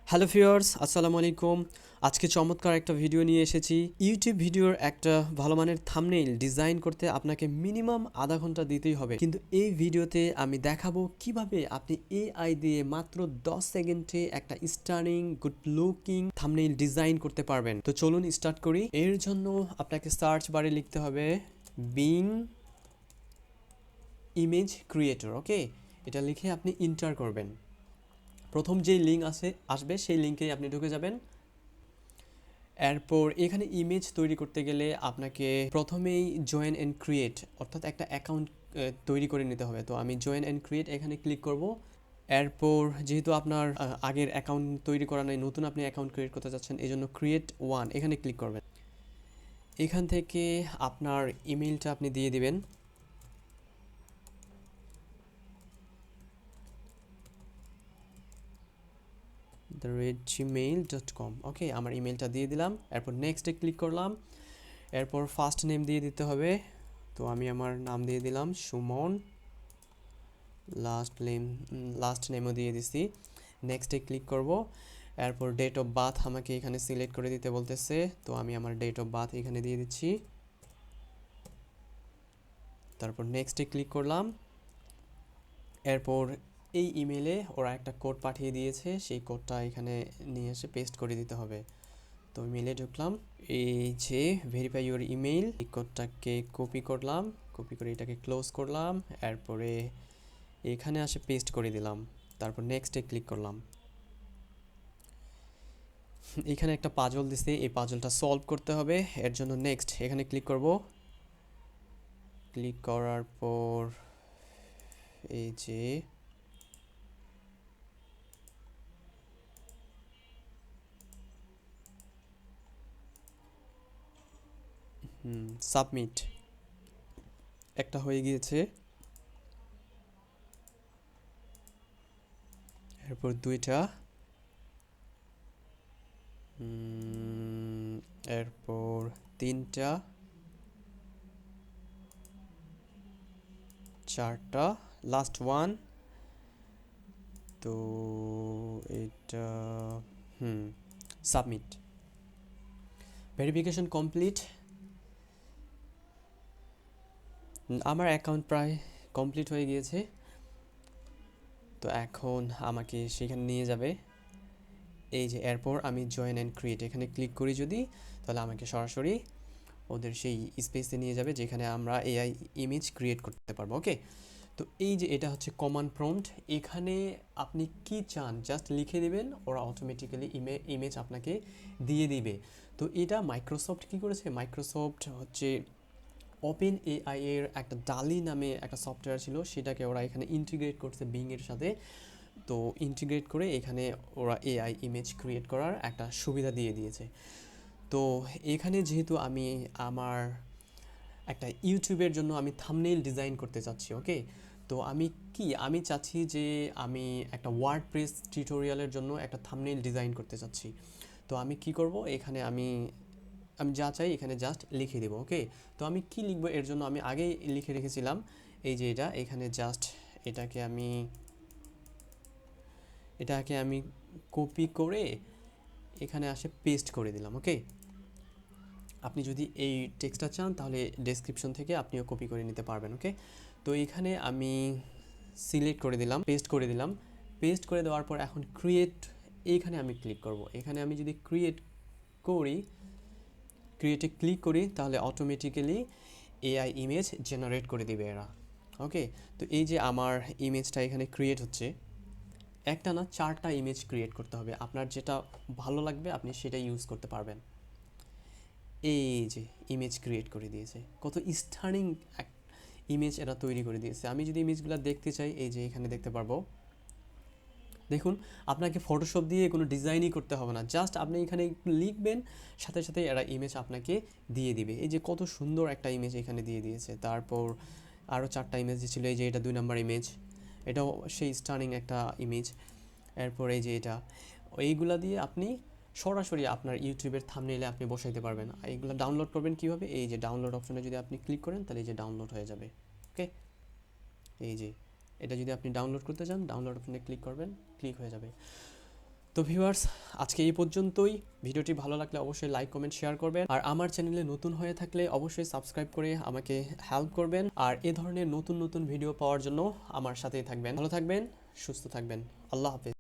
Hello viewers, আসসালামু আলাইকুম। আজকে চমৎকার একটা ভিডিও নিয়ে এসেছি। ইউটিউব ভিডিওর একটা ভালো মানের থাম্বনেইল ডিজাইন করতে আপনাকে মিনিমাম আধা ঘন্টা দিতেই হবে, কিন্তু এই ভিডিওতে আমি দেখাবো কিভাবে আপনি এআই দিয়ে মাত্র 10 সেকেন্ডে একটা stunning good looking thumbnail design করতে পারবেন। তো চলুন স্টার্ট করি। এর জন্য আপনাকে সার্চ বারে লিখতে হবে বিং ইমেজ ক্রিয়েটর। ওকে, এটা লিখে আপনি এন্টার করবেন। প্রথম যেই লিঙ্ক আসবে সেই লিঙ্কেই আপনি ঢুকে যাবেন। এরপর এখানে ইমেজ তৈরি করতে গেলে আপনাকে প্রথমেই জয়েন অ্যান্ড ক্রিয়েট অর্থাৎ একটা অ্যাকাউন্ট তৈরি করে নিতে হবে। তো আমি জয়েন অ্যান্ড ক্রিয়েট এখানে ক্লিক করব। এরপর যেহেতু আপনার আগের অ্যাকাউন্ট তৈরি করা নাই, নতুন আপনি অ্যাকাউন্ট ক্রিয়েট করতে চাচ্ছেন, এই জন্য ক্রিয়েট ওয়ান এখানে ক্লিক করবেন। এখান থেকে আপনার ইমেলটা আপনি দিয়ে দিবেন। gmail.com। ওকে, আমার ইমেলটা দিয়ে দিলাম। এরপর নেক্সটে ক্লিক করলাম। এরপর ফার্স্ট নেম দিয়ে দিতে হবে। তো আমি আমার নাম দিয়ে দিলাম সুমন। লাস্ট নেমও দিয়ে দিছি। নেক্সটে ক্লিক করব। এরপর ডেট অফ বার্থ আমাকে এখানে সিলেক্ট করে দিতে বলতেছে, তো আমি আমার ডেট অফ বার্থ এখানে দিয়ে দিচ্ছি। তারপর নেক্সটে ক্লিক করলাম। এরপর এই ইমেলে ওরা একটা কোড পাঠিয়ে দিয়েছে, সেই কোডটা এখানে নিয়ে এসে পেস্ট করে দিতে হবে। তো ইমেলে ঢুকলাম। এই যে ভেরিফাই ইউর ইমেইল, এই কোডটাকে কপি করলাম, কপি করে এটাকে ক্লোজ করলাম। এরপরে এখানে আসে পেস্ট করে দিলাম। তারপর নেক্সটে ক্লিক করলাম। এখানে একটা পাজল দিছে, এই পাজলটা সলভ করতে হবে। এর জন্য নেক্সট এখানে ক্লিক করব। ক্লিক করার পর এই যে সাবমিট একটা হয়ে গিয়েছে। এরপর দুইটা, এরপর তিনটা, চারটা, লাস্ট ওয়ান। তো এটা সাবমিট, ভেরিফিকেশন কমপ্লিট। আমার অ্যাকাউন্ট প্রায় কমপ্লিট হয়ে গিয়েছে। তো এখন আমাকে সেখানে নিয়ে যাবে। এই যে এরপর আমি জয়েন অ্যান্ড ক্রিয়েট এখানে ক্লিক করি যদি, তাহলে আমাকে সরাসরি ওদের সেই স্পেসে নিয়ে যাবে যেখানে আমরা এআই ইমেজ ক্রিয়েট করতে পারবো। ওকে, তো এই যে এটা হচ্ছে কমান্ড প্রম্পট। এখানে আপনি কি চান জাস্ট লিখে দিবেন, ওরা অটোমেটিক্যালি ইমেজ আপনাকে দিয়ে দিবে। তো এটা মাইক্রোসফট কি করেছে, মাইক্রোসফট হচ্ছে ওপেন এআই এর একটা ডালি নামে একটা সফটওয়্যার ছিল, সেটাকে ওরা এখানে ইন্টিগ্রেট করছে বিং এর সাথে। তো ইন্টিগ্রেট করে এখানে ওরা এআই ইমেজ ক্রিয়েট করার একটা সুবিধা দিয়ে দিয়েছে। তো এখানে যেহেতু আমি আমার একটা ইউটিউবের জন্য আমি থাম্বনেইল ডিজাইন করতে চাচ্ছি, ওকে, তো আমি চাচ্ছি যে আমি একটা ওয়ার্ডপ্রেস টিউটোরিয়ালের জন্য একটা থাম্বনেইল ডিজাইন করতে চাচ্ছি। তো আমি কি করব, এখানে আমি আমি যা চাই এখানে জাস্ট লিখে দেবো। ওকে, তো আমি কি লিখবো এর জন্য আমি আগেই লিখে রেখেছিলাম। এই যে এটা এখানে জাস্ট এটাকে আমি কপি করে এখানে আসে পেস্ট করে দিলাম। ওকে, আপনি যদি এই টেক্সটটা চান তাহলে ডেসক্রিপশন থেকে আপনিও কপি করে নিতে পারবেন। ওকে, তো এখানে আমি সিলেক্ট করে দিলাম, পেস্ট করে দিলাম। পেস্ট করে দেওয়ার পর এখন ক্রিয়েট এইখানে আমি ক্লিক করব। এখানে আমি যদি ক্রিয়েটে ক্লিক করি তাহলে অটোমেটিক্যালি এআই ইমেজ জেনারেট করে দিবে এরা। ওকে, তো এই যে আমার ইমেজটা এখানে ক্রিয়েট হচ্ছে, একটা না চারটা ইমেজ ক্রিয়েট করতে হবে, আপনার যেটা ভালো লাগবে আপনি সেটা ইউজ করতে পারবেন। এই যে ইমেজ ক্রিয়েট করে দিয়েছে, কত স্টানিং ইমেজ এরা তৈরি করে দিয়েছে। আমি যদি ইমেজগুলো দেখতে চাই, এই যে এখানে দেখতে পারবো। দেখুন, আপনাকে ফটোশপ দিয়ে কোনো ডিজাইনই করতে হবে না, জাস্ট আপনি এখানে লিখবেন, সাথে সাথে এরা ইমেজ আপনাকে দিয়ে দিবে। এই যে কত সুন্দর একটা ইমেজ এখানে দিয়ে দিয়েছে। তারপর আরও চারটা ইমেজ ছিল, এই যে এটা 2 নম্বর ইমেজ, এটাও সেই স্টানিং একটা ইমেজ। এরপর এই যে এটা, এইগুলা দিয়ে আপনি সরাসরি আপনার ইউটিউবের থাম্বনেইলে আপনি বসাইতে পারবেন। এইগুলো ডাউনলোড করবেন কীভাবে, এই যে ডাউনলোড অপশনে যদি আপনি ক্লিক করেন তাহলে এই যে ডাউনলোড হয়ে যাবে। ওকে, এই যে এটা যদি আপনি ডাউনলোড করতে চান ডাউনলোড অপশনে ক্লিক করবেন, ক্লিক হয়ে যাবে। তো ভিউয়ার্স, আজকে এই পর্যন্তই। ভিডিওটি ভালো লাগলে অবশ্যই লাইক কমেন্ট শেয়ার করবেন, আর আমার চ্যানেলে নতুন হয়ে থাকলে অবশ্যই সাবস্ক্রাইব করে আমাকে হেল্প করবেন। আর এ ধরনের নতুন নতুন ভিডিও পাওয়ার জন্য আমার সাথেই থাকবেন। ভালো থাকবেন, সুস্থ থাকবেন। আল্লাহ হাফেজ।